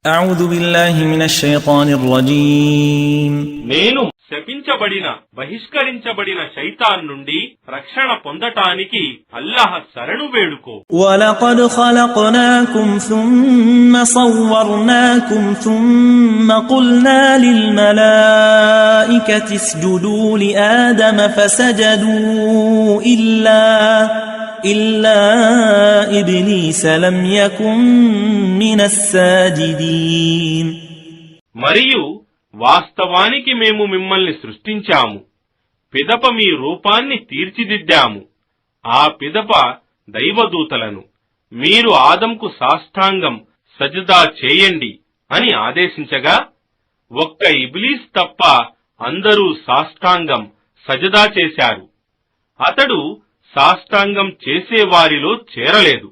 أعوذ بالله من الشيطان الرجيم నేను శపించబడిన బహిష్కరించబడిన శైతాన్ నుండి రక్షణ పొందటానికి అల్లాహ్ శరణు వేడుకో. ولقد خلقناكم ثم صورناكم ثم قلنا للملائكة اسجدوا لآدم فسجدوا إلا إبليس لم يكن من الساجدين. మరియు వాస్తవానికి మేము మిమ్మల్ని సృష్టించాము, పిదప మీ రూపాన్ని తీర్చిదిద్దాము, ఆ పిదప దైవదూతలను మీరు ఆదంకు సాష్టాంగం సజదా చేయండి అని ఆదేశించగా ఒక్క ఇబ్లీస్ తప్ప అందరూ సాష్టాంగం సజదా చేశారు. అతడు సాష్టాంగం చేసేవారిలో చేరలేదు.